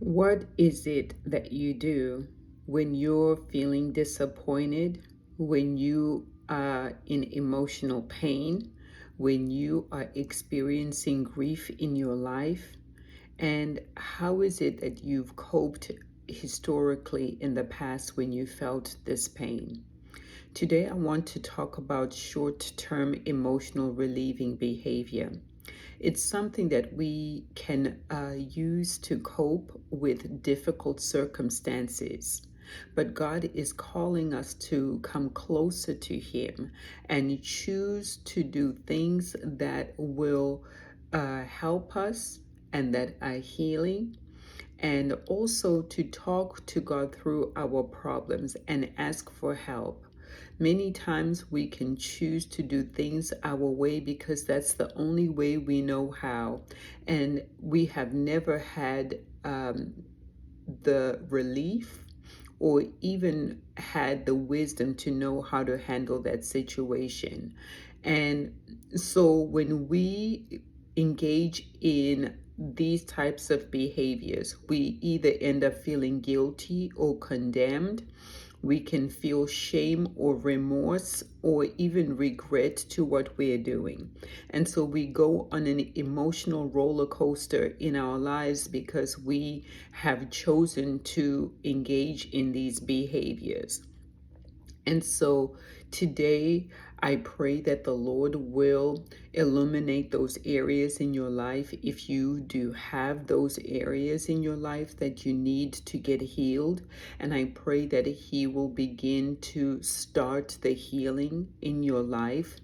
What is it that you do when you're feeling disappointed, when you are in emotional pain, when you are experiencing grief in your life? And how is it that you've coped historically in the past when you felt this pain? Today, I want to talk about short-term emotional relieving behavior. It's something that we can use to cope with difficult circumstances. But God is calling us to come closer to Him and choose to do things that will help us and that are healing, and also to talk to God through our problems and ask for help. Many times we can choose to do things our way because that's the only way we know how. And we have never had the relief or even had the wisdom to know how to handle that situation. And so when we engage in these types of behaviors, we either end up feeling guilty or condemned. We can feel shame or remorse or even regret to what we're doing. And so we go on an emotional roller coaster in our lives because we have chosen to engage in these behaviors. And so today, I pray that the Lord will illuminate those areas in your life. If you do have those areas in your life that you need to get healed, and I pray that He will begin to start the healing in your life.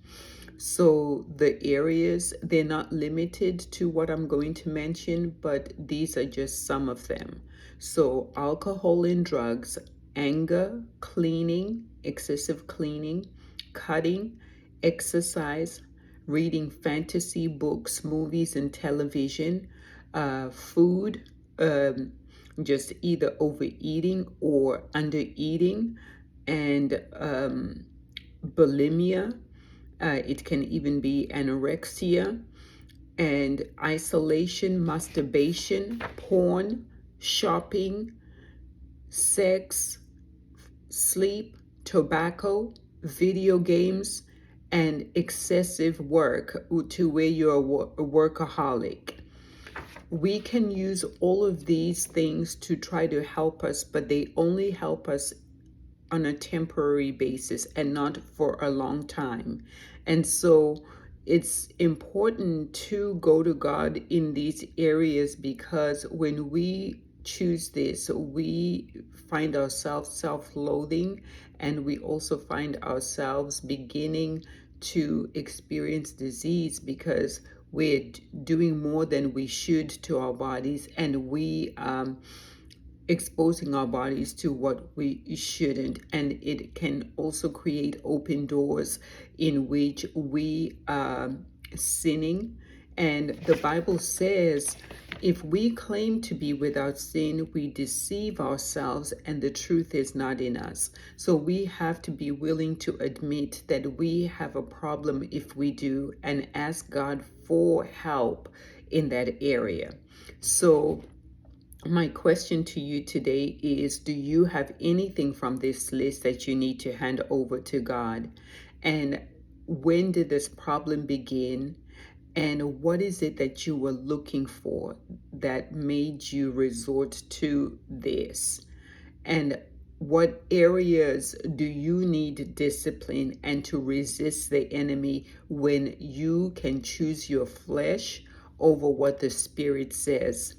So the areas, they're not limited to what I'm going to mention, but these are just some of them. So alcohol and drugs, anger, cleaning, excessive cleaning, cutting, exercise, reading fantasy books, movies, and television, food, just either overeating or undereating, and bulimia. It can even be anorexia, and isolation, masturbation, porn, shopping, sex, sleep, tobacco, video games, and excessive work to where you're a workaholic. We can use all of these things to try to help us, but they only help us on a temporary basis and not for a long time. And so it's important to go to God in these areas, because when we choose this, we find ourselves self-loathing, and we also find ourselves beginning to experience disease because we're doing more than we should to our bodies, and we exposing our bodies to what we shouldn't. And it can also create open doors in which we are sinning. And the Bible says, if we claim to be without sin, we deceive ourselves and the truth is not in us. So we have to be willing to admit that we have a problem if we do, and ask God for help in that area. So my question to you today is, do you have anything from this list that you need to hand over to God? And when did this problem begin? And what is it that you were looking for that made you resort to this? And what areas do you need discipline and to resist the enemy when you can choose your flesh over what the Spirit says?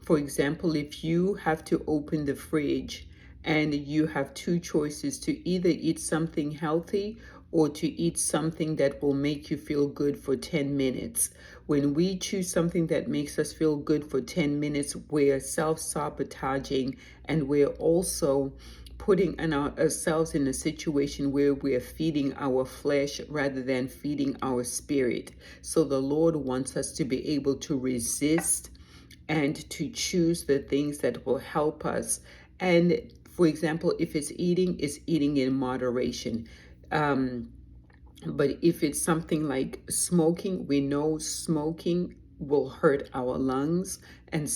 For example, if you have to open the fridge and you have two choices, to either eat something healthy or to eat something that will make you feel good for 10 minutes. When we choose something that makes us feel good for 10 minutes, we're self-sabotaging, and we're also putting ourselves in a situation where we're feeding our flesh rather than feeding our spirit. So the Lord wants us to be able to resist and to choose the things that will help us. And for example, if it's eating in moderation. But if it's something like smoking, we know smoking will hurt our lungs. And